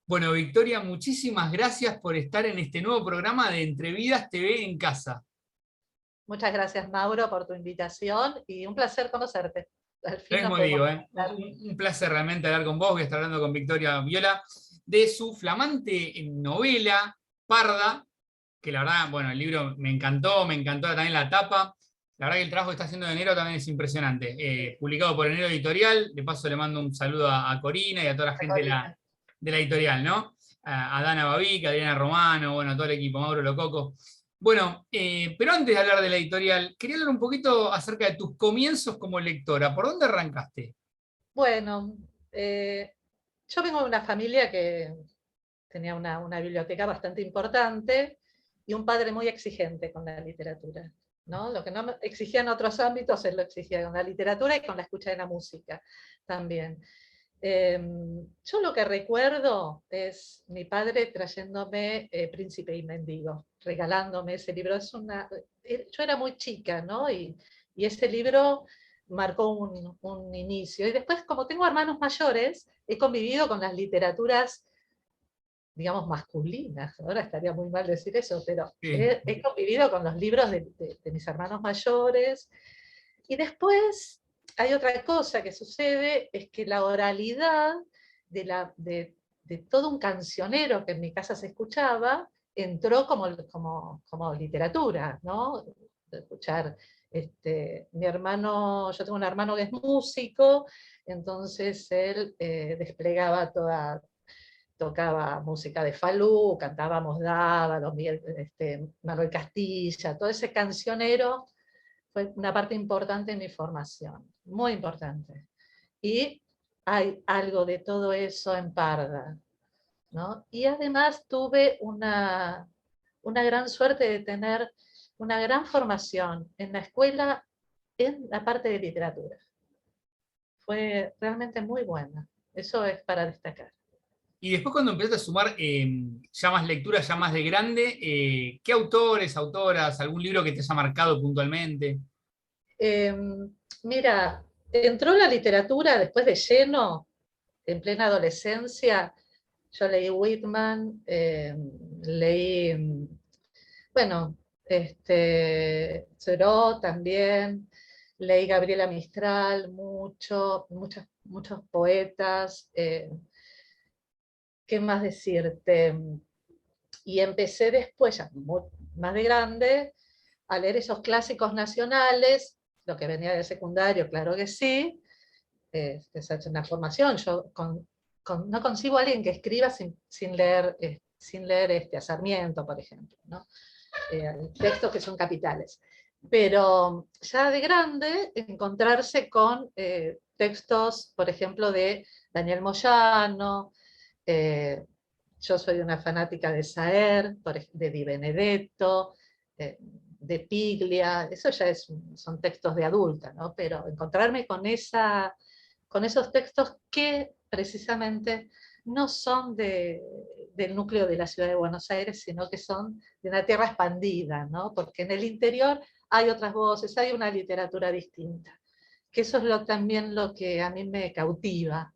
Bueno, Victoria, muchísimas gracias por estar en este nuevo programa de Entrevidas TV en Casa. Muchas gracias, Mauro, por tu invitación y un placer conocerte. Al Lo fin nos mismo podemos digo, conectar. un placer realmente hablar con vos. Voy a estar hablando con Victoria Viola de su flamante novela, Parda, que la verdad, bueno, el libro me encantó también la tapa. La verdad que el trabajo que está haciendo de enero también es impresionante. Publicado por Enero Editorial, de paso le mando un saludo a Corina y a toda la gente Corina. de la editorial, ¿no? A Dana Babica, a Adriana Romano, bueno, a todo el equipo, Mauro Lococo. Bueno, pero antes de hablar de la editorial, quería hablar un poquito acerca de tus comienzos como lectora. ¿Por dónde arrancaste? Bueno, yo vengo de una familia que tenía una biblioteca bastante importante y un padre muy exigente con la literatura, ¿no? Lo que no me exigía en otros ámbitos, él lo exigía con la literatura y con la escucha de la música también. Yo lo que recuerdo es mi padre trayéndome Príncipe y Mendigo, regalándome ese libro. Yo era muy chica, ¿no? Y ese libro marcó un inicio. Y después, como tengo hermanos mayores, he convivido con las literaturas, digamos, masculinas. Ahora estaría muy mal decir eso, pero Sí. he convivido con los libros de mis hermanos mayores. Y después hay otra cosa que sucede, es que la oralidad de todo un cancionero que en mi casa se escuchaba, entró como literatura, ¿no? De escuchar, mi hermano, yo tengo un hermano que es músico, entonces él desplegaba tocaba música de Falú, cantábamos Dávalos, Manuel Castilla, todo ese cancionero fue una parte importante en mi formación, muy importante. Y hay algo de todo eso en Parda, ¿no? Y además tuve una gran suerte de tener una gran formación en la escuela en la parte de literatura. Fue realmente muy buena. Eso es para destacar. Y después cuando empezaste a sumar ya más lecturas, ya más de grande, ¿qué autores, autoras, algún libro que te haya marcado puntualmente? Eh, Mira, entró la literatura después de lleno, en plena adolescencia. Yo leí Whitman, leí, bueno, Thoreau también, leí Gabriela Mistral, muchos poetas. ¿Qué más decirte? Y empecé después, ya más de grande, a leer esos clásicos nacionales, lo que venía del secundario, claro que sí. Esa es una formación. Yo no consigo a alguien que escriba sin leer a Sarmiento, por ejemplo, ¿no? Textos que son capitales. Pero ya de grande, encontrarse con textos, por ejemplo, de Daniel Moyano. eh, yo soy una fanática de Saer, de Di Benedetto, de Piglia. Eso ya son textos de adulta, ¿no? Pero encontrarme con esos textos que precisamente no son del núcleo de la ciudad de Buenos Aires, sino que son de una tierra expandida, ¿no? Porque en el interior hay otras voces, hay una literatura distinta. Que eso es también lo que a mí me cautiva,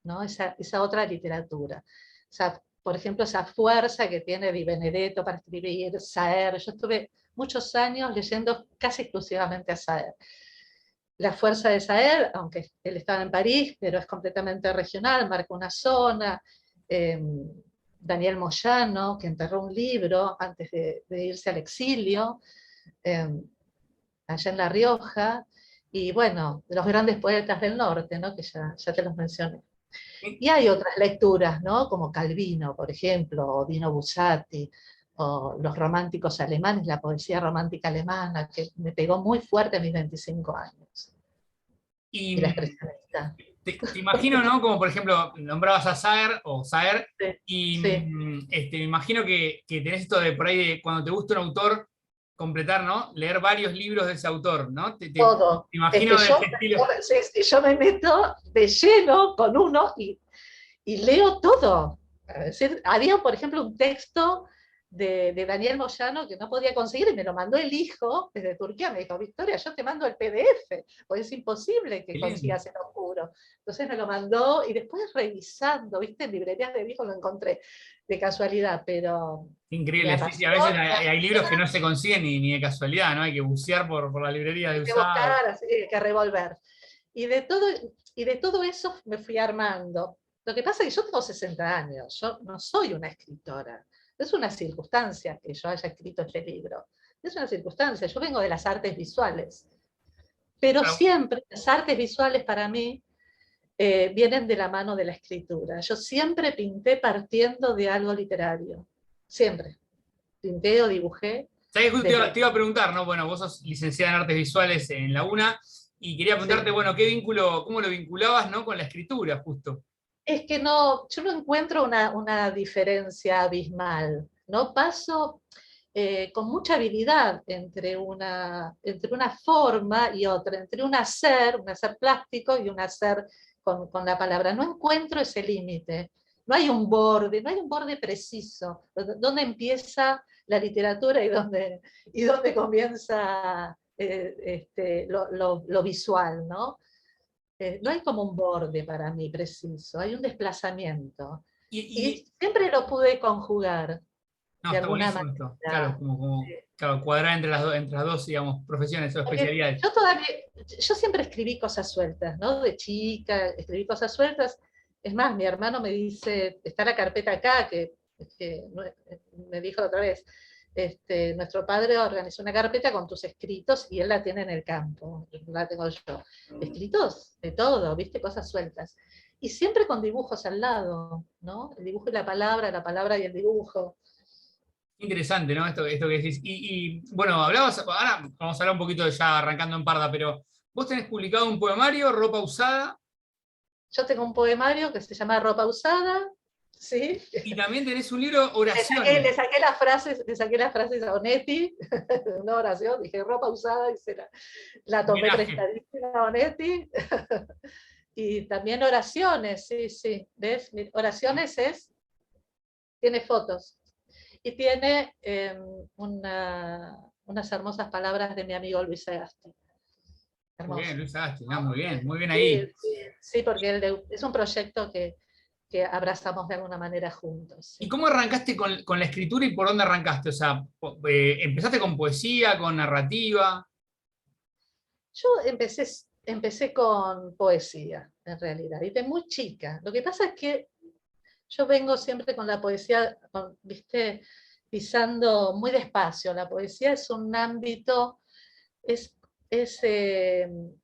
¿no? Esa otra literatura. O sea, por ejemplo, esa fuerza que tiene Di Benedetto para escribir, Saer. Yo estuve muchos años leyendo casi exclusivamente a Saer. La fuerza de Saer, aunque él estaba en París, pero es completamente regional, marca una zona. Eh, Daniel Moyano, que enterró un libro antes de irse al exilio, eh, allá en La Rioja, y bueno, de los grandes poetas del norte, ¿no? Que ya te los mencioné. Y hay otras lecturas, ¿no? Como Calvino, por ejemplo, o Dino Buzzati, o los románticos alemanes, la poesía romántica alemana, que me pegó muy fuerte a mis 25 años. Y Y la expresionista. te imagino, ¿no? Como por ejemplo, nombrabas a Saer o Saer, Sí, y sí, me imagino que tenés esto de por ahí de cuando te gusta un autor, completar, ¿no? Leer varios libros de ese autor, ¿no? Te todo. Es que imagino de ese estilo. yo me meto de lleno con uno y leo todo. Es decir, había, por ejemplo, un texto de Daniel Moyano que no podía conseguir, y me lo mandó el hijo desde Turquía. Me dijo, Victoria, yo te mando el PDF, porque es imposible que Qué lindo. consigas el oscuro. Entonces me lo mandó, y después revisando, ¿viste? En librerías de viejo lo encontré de casualidad, pero me Increíble, sí, sí, a veces apasiona. hay libros que no se consiguen ni de casualidad, ¿no? Hay que bucear por la librería de Hay que usados. buscar, así que revolver. Y de, todo, y de todo eso me fui armando. Lo que pasa es que yo tengo 60 años, yo no soy una escritora. Es una circunstancia que yo haya escrito este libro. Es una circunstancia, yo vengo de las artes visuales. Pero Claro, siempre las artes visuales para mí vienen de la mano de la escritura. Yo siempre pinté partiendo de algo literario. Siempre. Pinté o dibujé ¿sabés? Justo desde... te iba a preguntar, ¿no? Bueno, vos sos licenciada en artes visuales en la UNA, y quería preguntarte, Sí. bueno, ¿qué vínculo, cómo lo vinculabas, ¿no? Con la escritura, justo. Es que no, yo no encuentro una diferencia abismal. ¿No? Paso con mucha habilidad entre una forma y otra, entre un hacer plástico y un hacer con la palabra. No encuentro ese límite. No hay un borde preciso. ¿Dónde empieza la literatura y dónde comienza lo visual? ¿No? No hay como un borde para mí preciso, hay un desplazamiento. Y, Y y- siempre lo pude conjugar no, de está alguna buenísimo esto. Claro, manera. claro, cuadrar entre las dos, digamos, profesiones o Porque especialidades. yo siempre escribí cosas sueltas, ¿no? De chica, escribí cosas sueltas. Es más, mi hermano me dice, está la carpeta acá, me dijo otra vez, nuestro padre organizó una carpeta con tus escritos y él la tiene en el campo, la tengo yo. Escritos de todo, ¿viste? Cosas sueltas. Y siempre con dibujos al lado, ¿no? El dibujo y la palabra y el dibujo. Interesante, ¿no? Esto que decís. Bueno, hablabas, ahora vamos a hablar un poquito ya arrancando en Parda, pero vos tenés publicado un poemario, Ropa Usada, Yo tengo un poemario que se llama Ropa Usada, ¿sí? y también tenés un libro, Le saqué, Oraciones. le saqué las frases, le saqué las frases a Onetti, una oración, dije ropa usada y la tomé Homenaje. prestadísima a Onetti. Y también oraciones, sí, sí. ¿Ves? Oraciones tiene fotos. Y tiene unas hermosas palabras de mi amigo Luis Agasti. Muy bien, Hermoso. Luis Agasti, no, ¿No? muy bien ahí. Sí, sí, sí, porque es un proyecto que abrazamos de alguna manera juntos. ¿Y Sí. cómo arrancaste con la escritura y por dónde arrancaste? O sea, ¿empezaste con poesía, con narrativa? Yo empecé con poesía, en realidad, y de muy chica. Lo que pasa es que yo vengo siempre con la poesía, ¿viste? Pisando muy despacio. La poesía es un ámbito, es,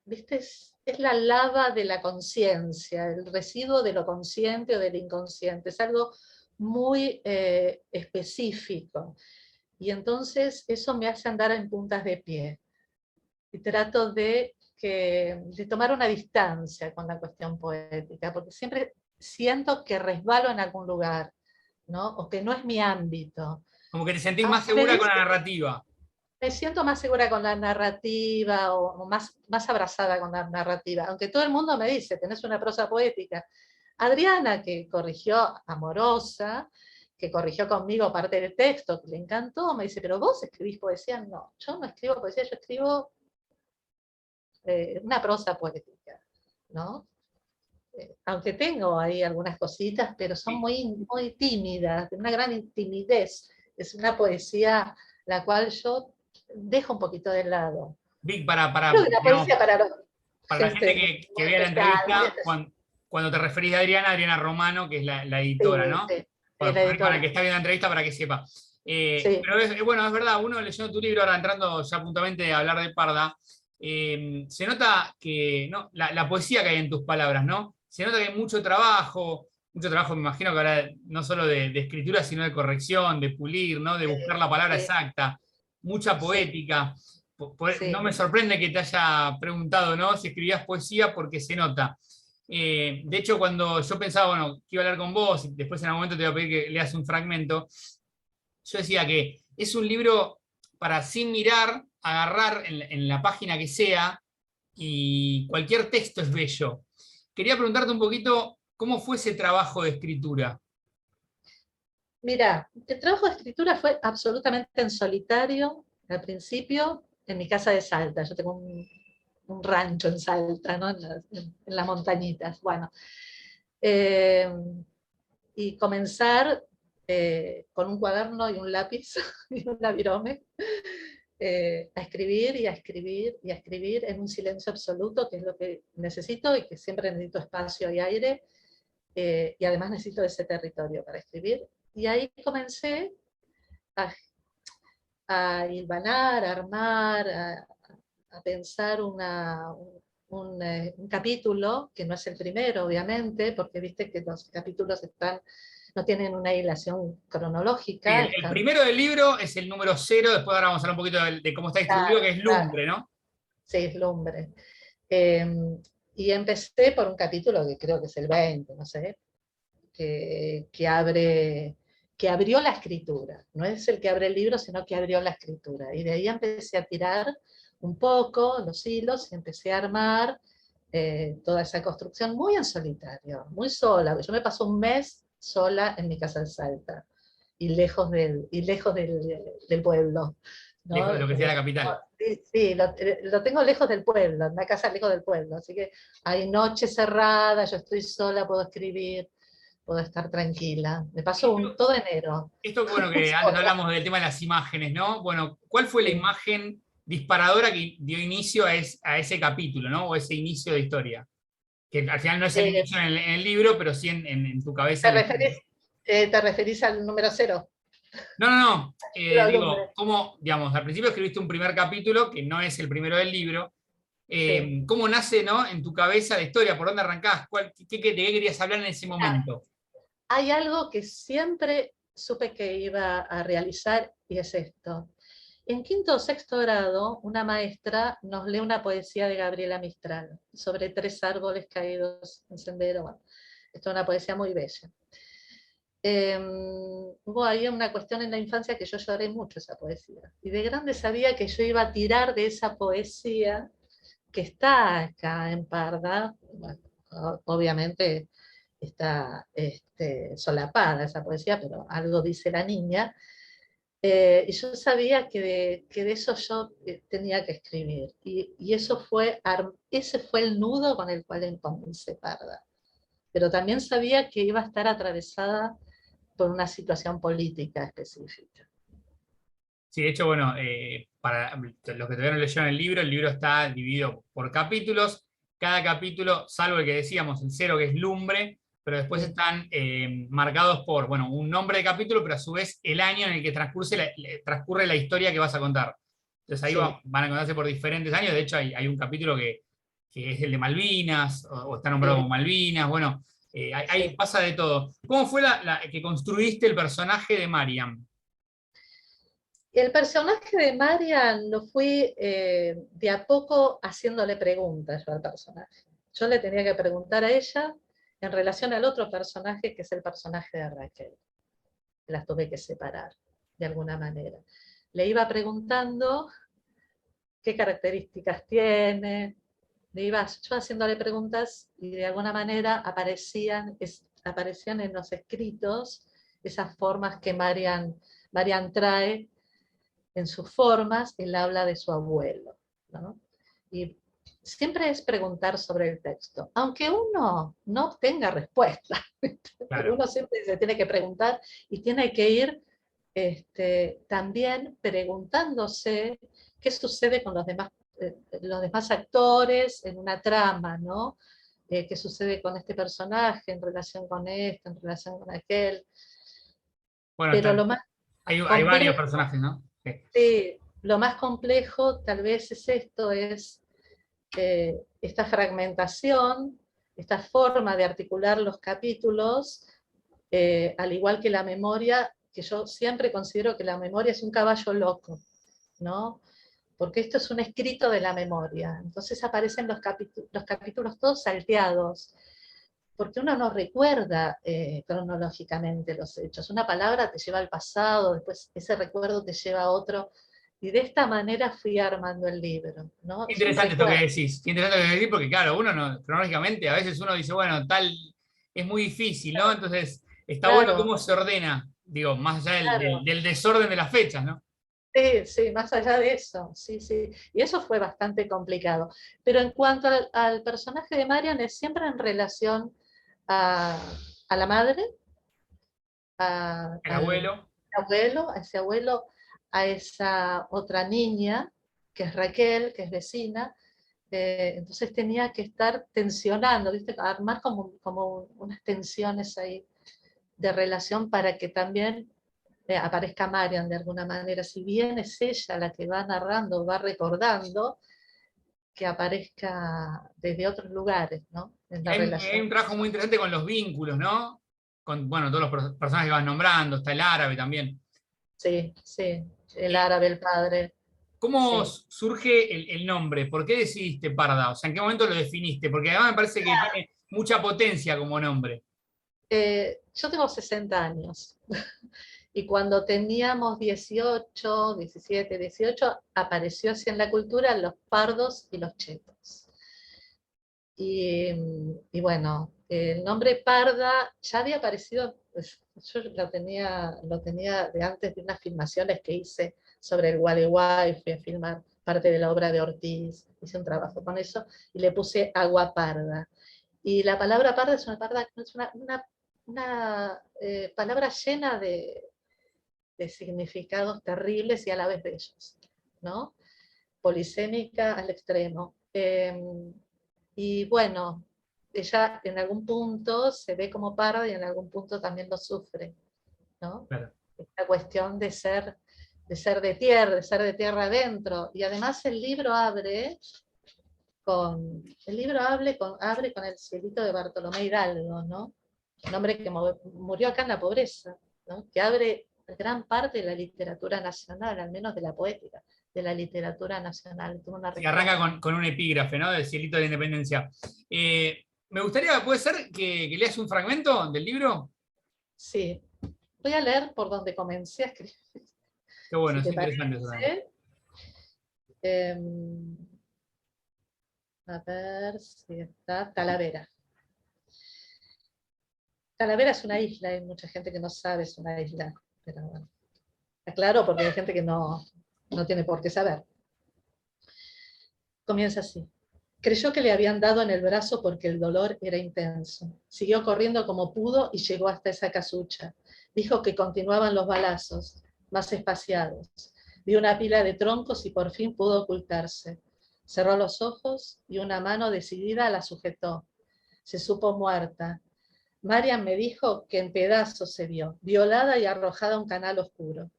¿viste? Es la lava de la conciencia, el residuo de lo consciente o del inconsciente. Es algo muy específico. Y entonces eso me hace andar en puntas de pie. Y trato de tomar una distancia con la cuestión poética, porque siempre siento que resbalo en algún lugar, ¿no? O que no es mi ámbito. Como que te sentís más Aunque me segura con la dicen, narrativa. me siento más segura con la narrativa o más abrazada con la narrativa, aunque todo el mundo me dice, tenés una prosa poética. Adriana, que corrigió Amorosa, que corrigió conmigo parte del texto, que le encantó, me dice, pero vos escribís poesía. No, yo no escribo poesía, yo escribo una prosa poética, ¿no? Aunque tengo ahí algunas cositas, pero son Sí. muy tímidas, de una gran timidez. Es una poesía la cual yo dejo un poquito de lado. Vic, Creo que la digamos, poesía para para la gente gente muy, que muy vea la especial, muy entrevista, especial. cuando te referís a Adriana, Adriana Romano, que es la editora, Sí, ¿no? sí, es la Para el que editora. está viendo la entrevista, para que sepa. Sí, Pero bueno, es verdad, uno leyendo tu libro, ahora entrando ya puntamente a hablar de Parda, se nota que, ¿no? La poesía que hay en tus palabras, ¿no? Se nota que hay mucho trabajo, me imagino que ahora no solo de escritura, sino de corrección, de pulir, ¿no? De buscar la palabra sí, exacta, mucha sí, poética. No sí. me sorprende que te haya preguntado, ¿no? Si escribías poesía, porque se nota. De hecho, cuando yo pensaba, bueno, que iba a hablar con vos, y después en algún momento te voy a pedir que leas un fragmento, yo decía que es un libro para sin mirar, agarrar en la página que sea, y cualquier texto es bello. Quería preguntarte un poquito cómo fue ese trabajo de escritura. Mira, el trabajo de escritura fue absolutamente en solitario al principio, en mi casa de Salta. Yo tengo un rancho en Salta, ¿no? En las montañitas. Bueno, eh, y comenzar con un cuaderno y un lápiz y un labirome a escribir y a escribir y a escribir en un silencio absoluto, que es lo que necesito y que siempre necesito espacio y aire, y además necesito ese territorio para escribir. Y ahí comencé a, a hilvanar, a armar, a pensar un capítulo, que no es el primero, obviamente, porque viste que los capítulos no tienen una hilación Sí, cronológica. el primero del libro es el número 0, después ahora vamos a hablar un poquito de cómo está distribuido, Claro, que es claro, Lumbre, ¿no? sí, es lumbre. Eh, y empecé por un capítulo que creo que es el 20, no sé, que abrió la escritura. No es el que abre el libro, sino que abrió la escritura. Y de ahí empecé a tirar un poco los hilos y empecé a armar toda esa construcción muy en solitario, muy sola. Yo me paso un mes sola en mi casa de Salta y lejos del pueblo. Lejos de ¿No? lo que sea la capital. Sí, sí, lo tengo lejos del pueblo, en una casa lejos del pueblo, así que hay noches cerradas, yo estoy sola, puedo escribir, puedo estar tranquila. Me paso Esto, todo enero esto, bueno, que antes sola. hablamos del tema de las imágenes, ¿no? Bueno, ¿cuál fue la Sí. imagen disparadora que dio inicio a ese capítulo, ¿no? O ese inicio de historia. Que al final no es el Eh, inicio en el libro, pero sí en tu cabeza ¿te en la historia. referís, te referís al número 0? No, no, no. La Digo, lumbre. ¿cómo, digamos, al principio escribiste un primer capítulo que no es el primero del libro? Sí. ¿Cómo nace, ¿no? En tu cabeza la historia? ¿Por dónde arrancás? ¿De qué querías hablar en ese Mira, momento? hay algo que siempre supe que iba a realizar y es esto. En quinto o sexto grado, una maestra nos lee una poesía de Gabriela Mistral sobre 3 árboles caídos en sendero. Bueno, esto es una poesía muy bella. Hubo ahí una cuestión en la infancia que yo lloré mucho esa poesía. Y de grande sabía que yo iba a tirar de esa poesía que está acá en Parda. Bueno, obviamente está solapada esa poesía, pero algo dice la niña. Y yo sabía que de eso yo tenía que escribir. Y ese fue el nudo con el cual comencé Parda. Pero también sabía que iba a estar atravesada por una situación política específica. Sí, de hecho, bueno, para los que todavía no leyeron el libro está dividido por capítulos. Cada capítulo, salvo el que decíamos, el 0 que es lumbre, pero después Sí, están marcados por, bueno, un nombre de capítulo, pero a su vez el año en el que transcurre la historia que vas a contar. Entonces ahí sí, van a contarse por diferentes años. De hecho, hay un capítulo que es el de Malvinas, o está nombrado como sí, Malvinas. Bueno, ahí sí. pasa de todo. ¿Cómo fue que construiste el personaje de Mariam? El personaje de Marian lo fui de a poco haciéndole preguntas yo al personaje. Yo le tenía que preguntar a ella en relación al otro personaje, que es el personaje de Raquel. Las tuve que separar de alguna manera. Le iba preguntando qué características tiene, le iba yo haciéndole preguntas y de alguna manera aparecían en los escritos esas formas que Marian trae en sus formas. Él habla de su abuelo, ¿no? Y siempre es preguntar sobre el texto, aunque uno no obtenga respuesta, pero Claro. uno siempre se tiene que preguntar y tiene que ir también preguntándose qué sucede con los demás actores en una trama, ¿no? Qué sucede con este personaje en relación con este, en relación con aquel. Bueno, Pero lo más hay varios complejo, personajes, ¿no? Sí. sí, lo más complejo tal vez es esto, es esta fragmentación, esta forma de articular los capítulos, al igual que la memoria, que yo siempre considero que la memoria es un caballo loco, ¿no? Porque esto es un escrito de la memoria. Entonces aparecen los capítulos todos salteados, porque uno no recuerda cronológicamente los hechos. Una palabra te lleva al pasado, después ese recuerdo te lleva a otro, y de esta manera fui armando el libro, ¿no? Qué Son interesante esto que recuerdos. decís. Qué interesante lo que decís, porque claro, uno no, cronológicamente, a veces uno dice, bueno, tal es muy difícil, ¿no? Entonces, está bueno Claro, cómo se ordena. digo, más allá claro. del desorden de las fechas, ¿no? Sí, sí, más allá de eso, sí, sí. Y eso fue bastante complicado. Pero en cuanto al personaje de Marian, es siempre en relación a, a la madre, El al abuelo. abuelo, a ese abuelo, a esa otra niña, que es Raquel, que es vecina. Entonces tenía que estar tensionando, ¿viste? Armar como unas tensiones ahí de relación para que también aparezca Marian de alguna manera. Si bien es ella la que va narrando, va recordando, que aparezca desde otros lugares, ¿no? En Y la hay relación. un trabajo muy interesante con los vínculos, ¿no? Con, bueno, todos los personajes que vas nombrando, está el árabe también. Sí, sí, el Eh, árabe, el padre, ¿Cómo sí. surge el nombre? ¿Por qué decidiste Parda? O sea, ¿en qué momento lo definiste? Porque además me parece que tiene mucha potencia como nombre. Yo tengo 60 años y cuando teníamos 18, 17, 18, apareció así en la cultura los pardos y los chetos. Y bueno, el nombre Parda ya había aparecido, pues, yo lo tenía de antes de unas filmaciones que hice sobre el Gualeguay, fui a filmar parte de la obra de Ortiz, hice un trabajo con eso, y le puse agua parda. Y la palabra parda es una palabra llena de significados terribles y a la vez bellos, ¿no? Polisémica al extremo. Y bueno, ella en algún punto se ve como parda y en algún punto también lo sufre, ¿no? Claro. Esta cuestión de ser de tierra adentro. Y además el libro abre con el cielito de Bartolomé Hidalgo, ¿no? Un hombre que murió acá en la pobreza, ¿no? Que abre gran parte de la literatura nacional, al menos de la poética, de la literatura nacional. Tuvo una Sí, arranca respuesta. con un epígrafe, ¿no? Del cielito de la independencia. Me gustaría, ¿puede ser que leas un fragmento del libro? Sí, voy a leer por donde comencé a escribir, Qué bueno, si es te interesante eso también. parece. Em, a ver si está Talavera. Talavera es una isla, hay mucha gente que no sabe, es una isla, pero bueno, aclaro porque hay gente que no tiene por qué saber. Comienza así. Creyó que le habían dado en el brazo porque el dolor era intenso. Siguió corriendo como pudo y llegó hasta esa casucha. Dijo que continuaban los balazos, más espaciados. Vio una pila de troncos y por fin pudo ocultarse. Cerró los ojos y una mano decidida la sujetó. Se supo muerta. Marian me dijo que en pedazos se vio, violada y arrojada a un canal oscuro,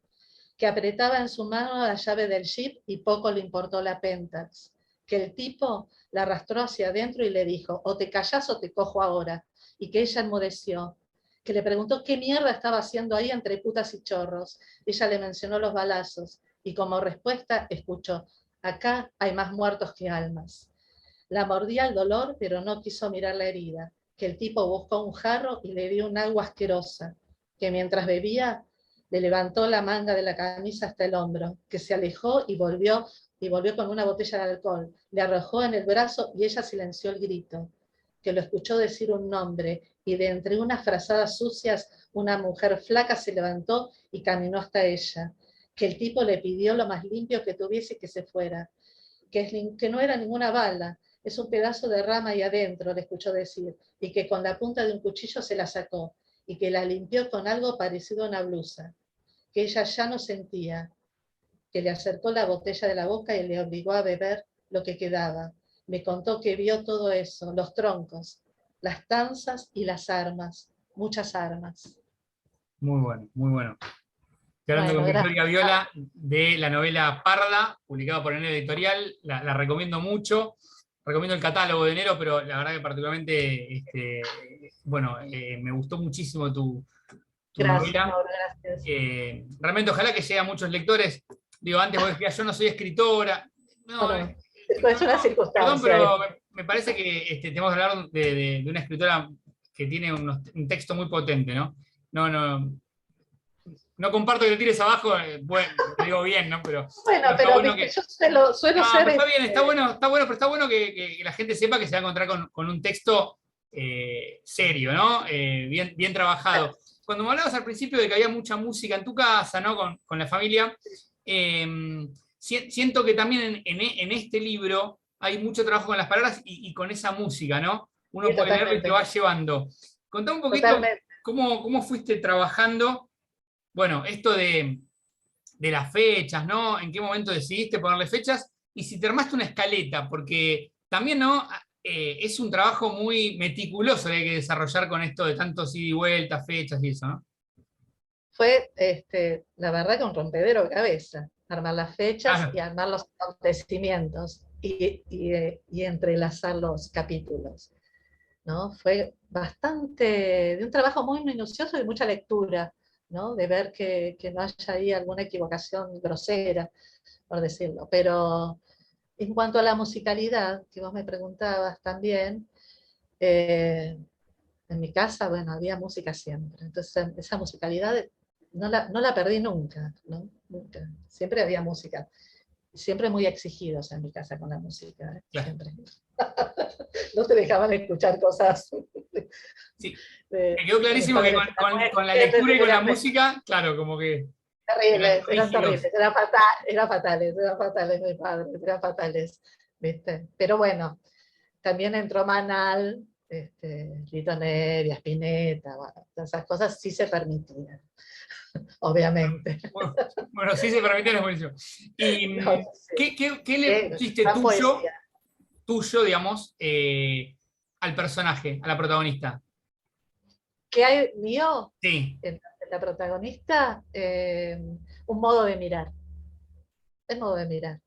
que apretaba en su mano la llave del jeep y poco le importó la Pentax, que el tipo la arrastró hacia adentro y le dijo, o te callás o te cojo ahora, y que ella enmudeció, que le preguntó qué mierda estaba haciendo ahí entre putas y chorros. Ella le mencionó los balazos, y como respuesta escuchó, acá hay más muertos que almas. La mordía el dolor, pero no quiso mirar la herida, que el tipo buscó un jarro y le dio un agua asquerosa, que mientras bebía le levantó la manga de la camisa hasta el hombro, que se alejó y volvió con una botella de alcohol. Le arrojó en el brazo y ella silenció el grito, que lo escuchó decir un nombre, y de entre unas frazadas sucias una mujer flaca se levantó y caminó hasta ella, que el tipo le pidió lo más limpio que tuviese y que se fuera, que no era ninguna bala, es un pedazo de rama ahí adentro, le escuchó decir, y que con la punta de un cuchillo se la sacó, y que la limpió con algo parecido a una blusa, que ella ya no sentía, que le acercó la botella de la boca y le obligó a beber lo que quedaba. Me contó que vio todo eso, los troncos, las tanzas y las armas, muchas armas. Muy bueno, muy bueno. Estoy hablando Bueno, con gracias. Victoria Viola de la novela Parda, publicada por Enero Editorial. La recomiendo mucho. Recomiendo el catálogo de enero, pero la verdad que particularmente, bueno, me gustó muchísimo tu Gracias, novela. Mauro, gracias. Realmente ojalá que llegue a muchos lectores. Digo, antes vos decías, yo no soy escritora. No, Bueno, es una perdón, circunstancia. pero me parece que tenemos que hablar de una escritora que tiene un texto muy potente, ¿no? No, no, no comparto que lo tires abajo, bueno, lo digo bien, ¿no? Bueno, Pero está pero bueno viste, que. yo suelo No, ser pero está bien, está bueno, pero está bueno que la gente sepa que se va a encontrar con un texto serio, ¿no? Bien, bien trabajado. cuando me hablabas al principio de que había mucha música en tu casa, ¿no? Con la familia, siento que también en este libro hay mucho trabajo con las palabras y con esa música, ¿no? Uno Sí, puede leerlo y te totalmente, va llevando. Contá un poquito totalmente. cómo fuiste trabajando, bueno, esto de las fechas, ¿no? ¿En qué momento decidiste ponerle fechas? Y si te armaste una escaleta, porque también, ¿no? Es un trabajo muy meticuloso que hay que desarrollar con esto de tantos ida y vueltas, fechas y eso, ¿no? Fue, la verdad, que un rompedero de cabeza, armar las fechas Claro, y armar los acontecimientos y entrelazar los capítulos, ¿no? Fue bastante, de un trabajo muy minucioso y mucha lectura, ¿no? De ver que no haya ahí alguna equivocación grosera, por decirlo. Pero en cuanto a la musicalidad, que vos me preguntabas también, eh, en mi casa, bueno, había música siempre. Entonces, esa musicalidad no la perdí nunca, ¿no? Nunca. Siempre había música. Siempre muy exigidos en mi casa con la música, ¿eh? claro. Siempre. No te dejaban escuchar cosas Sí. Me de, quedó de mis clarísimo que padres. con la lectura y con la Eran música, claro, como que eran terribles, eran rígidos. terribles, eran fatales mis padres, eran fatales, ¿viste? Pero bueno, también entró Manal, Lito Nevia, Spinetta, bueno, esas cosas sí se permitían, obviamente. Bueno, bueno, sí se permite, es buenísimo. ¿Y No, sí, qué le pusiste gran tuyo, poesía. digamos, al personaje, a la protagonista? ¿Qué hay mío Sí, en la protagonista? Un modo de mirar, el modo de mirar.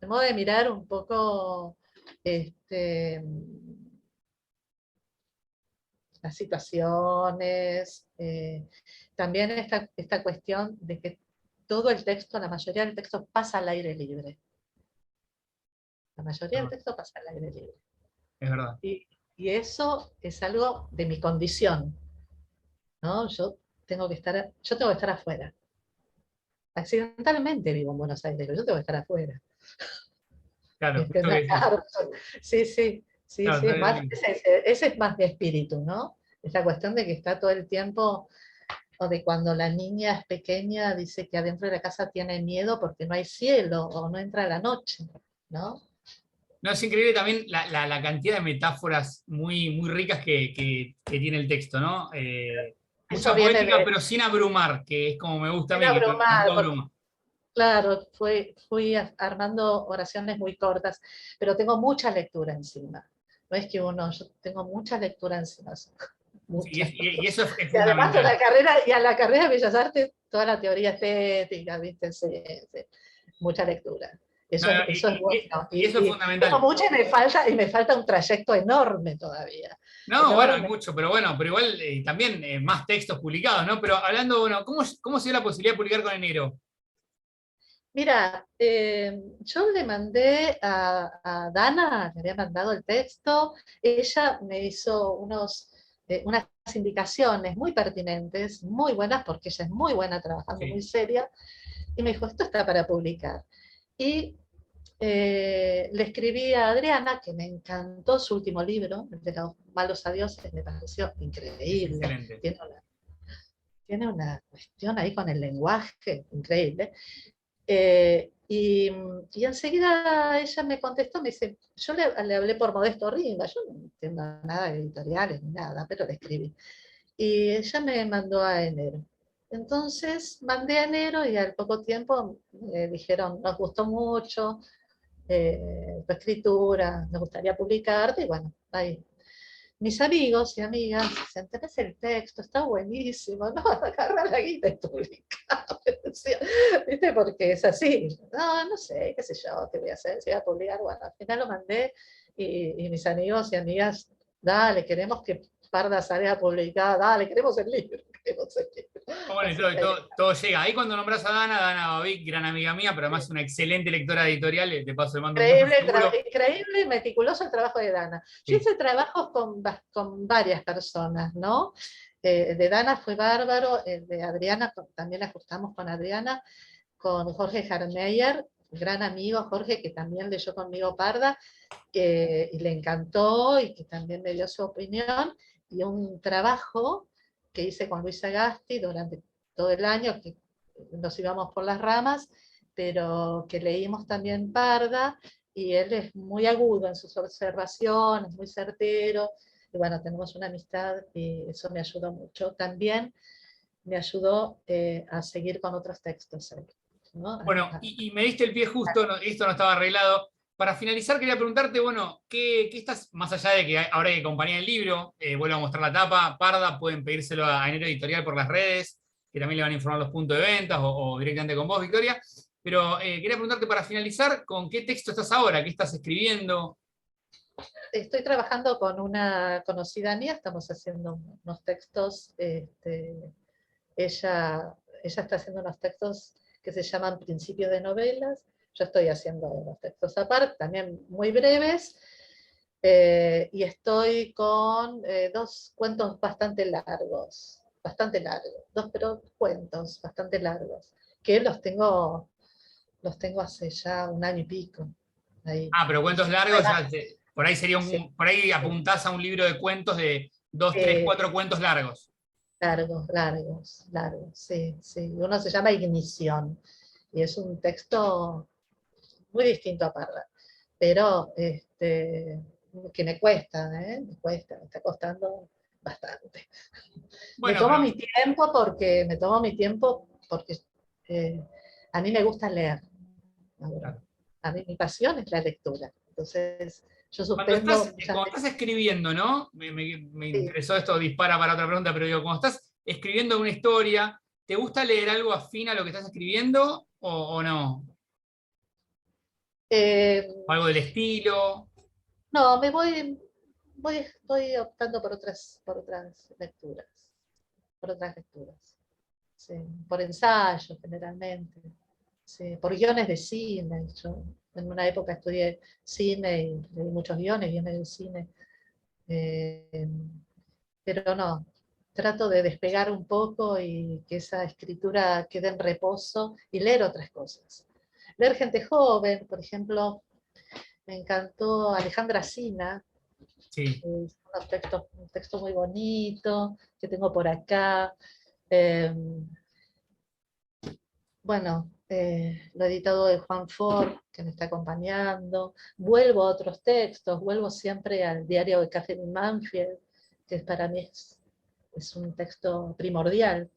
El modo de mirar un poco este, las situaciones, también esta cuestión de que todo el texto, la mayoría del texto pasa al aire libre. La mayoría del texto pasa al aire libre. es verdad. Y, y eso es algo de mi condición, ¿no? Yo tengo que estar afuera. Accidentalmente vivo en Buenos Aires, pero yo tengo que estar afuera. Claro, ¿Viste? justo No que hay decís. árbol. Sí, sí, sí, Claro, sí. Ese es más mi espíritu, ¿no? Esa cuestión de que está todo el tiempo, o de cuando la niña es pequeña, dice que adentro de la casa tiene miedo porque no hay cielo o no entra la noche, ¿no? no, es increíble también la cantidad de metáforas muy, muy ricas que tiene el texto, ¿no? Mucha Eso viene poética, de pero sin abrumar, que es como me gusta a sin mí, que tampoco abrumar, porque abruma. claro, fui armando oraciones muy cortas, pero tengo mucha lectura encima. No es que yo tengo mucha lectura encima, Sí, mucha. y eso es Y además fundamental. a la carrera de Bellas Artes, toda la teoría estética, ¿viste? Sí, sí, mucha lectura. No, no, Eso es bueno. y eso es Y tengo fundamental. mucha y me falta un trayecto enorme todavía. No, bueno, hay Enorme. mucho, pero igual también más textos publicados, ¿no? Pero hablando, bueno, ¿cómo se dio la posibilidad de publicar con enero? Mira, yo le mandé a Dana, le había mandado el texto, ella me hizo unas indicaciones muy pertinentes, muy buenas, porque ella es muy buena trabajando, muy Sí, seria, y me dijo, esto está para publicar. Y le escribí a Adriana, que me encantó su último libro, el de los malos adioses, me pareció es increíble, excelente. tiene una cuestión ahí con el lenguaje increíble. Y enseguida ella me contestó, me dice, yo le hablé por Modesto Rinda, yo no entiendo nada de editoriales ni nada, pero le escribí. Y ella me mandó a enero. Entonces mandé a enero y al poco tiempo dijeron, nos gustó mucho tu escritura, nos gustaría publicarte, y bueno, ahí. Mis amigos y amigas dicen, tenés el texto, está buenísimo, no, agarra la guita y publica. ¿Viste? Porque es así. No, no sé, qué sé yo, qué voy a hacer, si voy a publicar. Bueno, al final lo mandé y mis amigos y amigas, dale, queremos que Parda salga publicada, dale, queremos el libro, queremos el libro. Bueno, Así y que todo llega. Ahí cuando nombras a Dana Babic, gran amiga mía, pero además una excelente lectora editorial, de paso le mando un beso increíble, seguro. increíble, meticuloso el trabajo de Dana. Yo Sí, hice trabajos con varias personas, ¿no? De Dana fue bárbaro, de Adriana, también ajustamos con Adriana, con Jorge Jarmeyer, gran amigo Jorge, que también leyó conmigo Parda, y le encantó y que también me dio su opinión, y un trabajo que hice con Luis Sagasti durante todo el año, que nos íbamos por las ramas, pero que leímos también Parda, y él es muy agudo en sus observaciones, muy certero, y bueno, tenemos una amistad y eso me ayudó mucho. También me ayudó a seguir con otros textos, ¿no? Bueno, y me diste el pie justo, esto no estaba arreglado. Para finalizar, quería preguntarte, bueno, ¿qué estás, más allá de que ahora hay que acompañar el libro, vuelvo a mostrar la tapa, Parda, pueden pedírselo a Enero Editorial por las redes, que también le van a informar los puntos de ventas o directamente con vos, Victoria. Pero quería preguntarte para finalizar, ¿con qué texto estás ahora? ¿Qué estás escribiendo? Estoy trabajando con una conocida mía, estamos haciendo unos textos, ella está haciendo unos textos que se llaman Principios de Novelas, yo estoy haciendo unos textos aparte, también muy breves, y estoy con dos cuentos bastante largos, dos cuentos bastante largos, que los tengo hace ya un año y pico. Ahí. Ah, pero cuentos largos, por ahí sería Sí, por ahí apuntás a un libro de cuentos de 2, 3, eh, 4 cuentos largos. largos, sí, sí. Uno se llama Ignición, y es un texto muy distinto a Parda, pero que me cuesta, me está costando bastante. Bueno, pero Me tomo mi tiempo porque eh, a mí me gusta leer. Ahora. claro. A mí mi pasión es la lectura. Entonces, yo Cuando suspendo muchas estás veces. escribiendo, ¿no? Me Sí. interesó esto, dispara para otra pregunta, pero digo, cuando estás escribiendo una historia, ¿te gusta leer algo afín a lo que estás escribiendo o no? Eh, ¿O algo del estilo? no, voy optando por otras lecturas. Sí, por ensayos generalmente, sí, por guiones de cine. Yo en una época estudié cine y leí muchos guiones de cine, eh, pero no, trato de despegar un poco y que esa escritura quede en reposo y leer otras cosas. Leer gente joven, por ejemplo, me encantó Alejandra Sina, Sí, un texto muy bonito que tengo por acá. Eh, bueno, lo editado de Juan Ford, que me está acompañando. Vuelvo a otros textos, vuelvo siempre al diario de Catherine Manfield, que para mí es un texto primordial.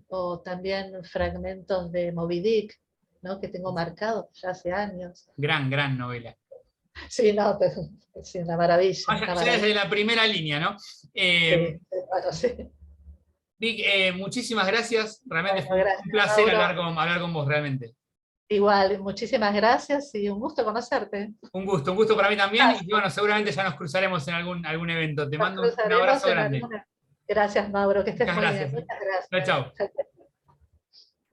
O también fragmentos de Moby Dick, ¿no? Que tengo marcados ya hace años. gran novela. Sí, no, sí, una maravilla, Ah, una ya maravilla. desde la primera línea, ¿no? Sí, bueno, sí. Vic, muchísimas gracias. Realmente Bueno, fue un gracias, placer Mauro. hablar con vos, realmente. Igual, muchísimas gracias y un gusto conocerte. Un gusto para mí también. Y Gracias. bueno, seguramente ya nos cruzaremos en algún evento. Te Nos mando un abrazo cruzaremos en grande. alguna. Gracias, Mauro, que estés Muchas muy bien. gracias. Muchas Chao, chao. gracias.